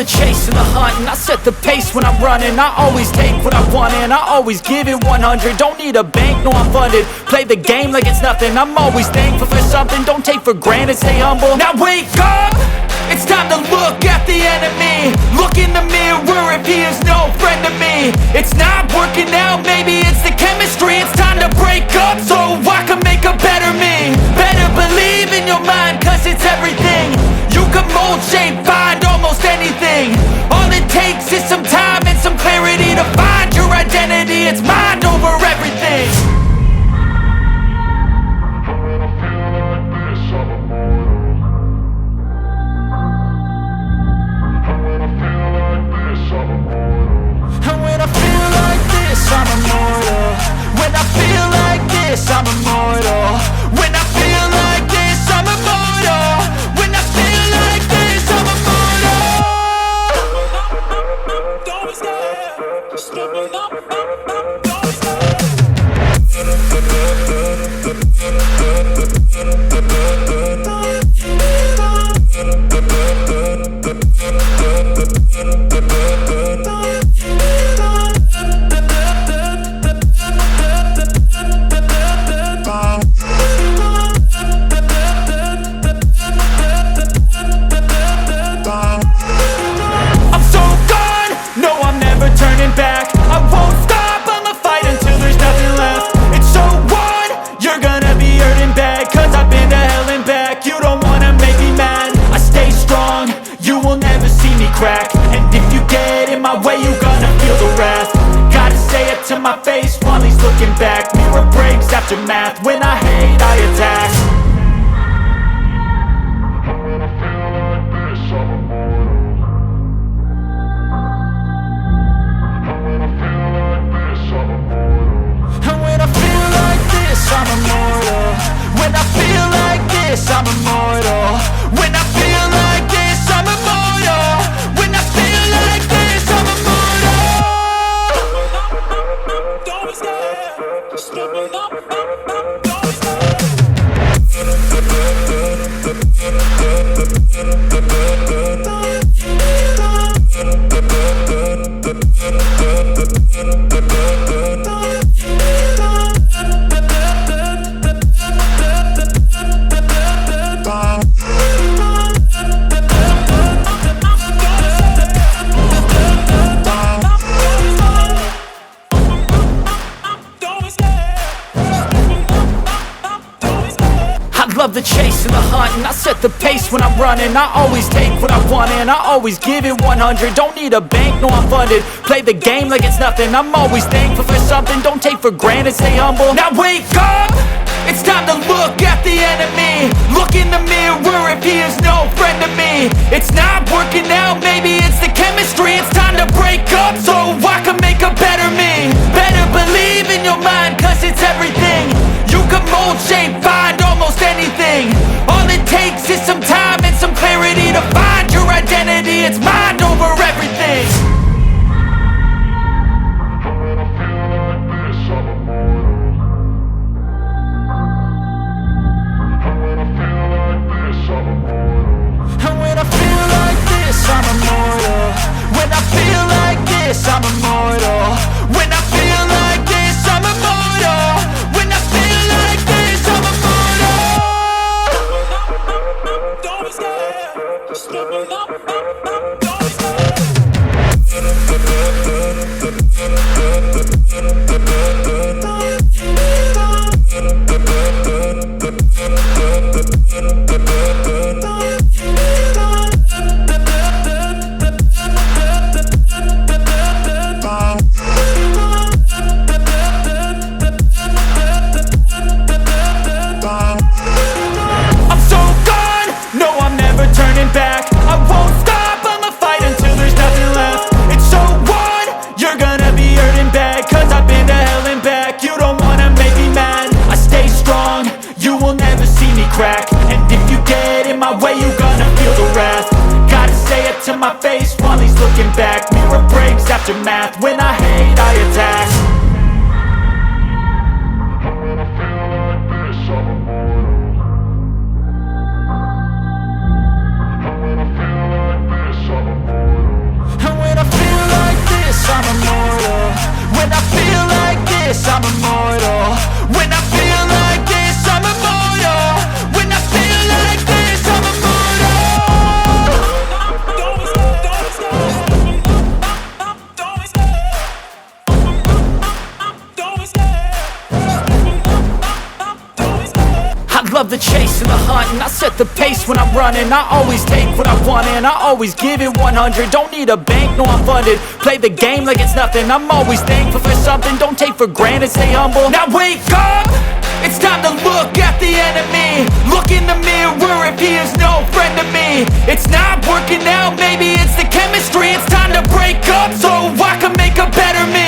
the chase and the hunt, and I set the pace when I'm running. I always take what I want and I always give it 100. Don't need a bank, no I'm funded. Play the game like it's nothing. I'm always thankful for something. Don't take for granted, stay humble. Now wake up! It's time to look at the enemy. Look in the mirror if he is no friend to me. It's not working out, maybe it's the chemistry. It's time to break up so I can make a better me. Better believe in your mind, cause it's everything. You can mold, shape, find almost anything. All it takes is some time and some clarity to find your identity. It's mind over everything. I'm immortal. When I feel like this, I'm immortal. When I feel like this, I'm immortal. When I feel like this, I'm immortal. Don't stop, stepping up, don't back. I won't stop, I'ma fight until there's nothing left. It's so on, you're gonna be hurting bad, cause I've been to hell and back. You don't wanna make me mad, I stay strong, you will never see me crack. And if you get in my way, you gonna feel the wrath. Gotta say it to my face while he's looking back. Mirror breaks after math, when I hate I attack. I'm immortal. When I feel like this, I'm immortal. When I feel like this, I'm immortal. When I feel like this, I'm immortal. Don't stop, stepping up, don't stop. Love the chase and the hunt, and I set the pace when I'm running. I always take what I want and I always give it 100. Don't need a bank, no I'm funded. Play the game like it's nothing. I'm always thankful for something. Don't take for granted, stay humble. Now wake up! It's time to look at the enemy. Look in the mirror if he is no friend to me. It's not working out, maybe it's the chemistry. It's time to break up so I can make a better me. Better believe in your mind, cause it's everything. You can mold, shape, find almost anything. All it takes is some time and some clarity to find your identity. It's mind over everything. And when I feel like this, I'm immortal. When I feel like this, I'm immortal. When I feel like this, I'm immortal. When I feel like this, I'm immortal. Don't stop, stepping up, don't chase and the hunt, and I set the pace when I'm running. I always take what I want and I always give it 100. Don't need a bank, no I'm funded. Play the game like it's nothing. I'm always thankful for something. Don't take for granted, stay humble. Now wake up, it's time to look at the enemy. Look in the mirror if he is no friend to me. It's not working out, maybe it's the chemistry. It's time to break up so I can make a better me.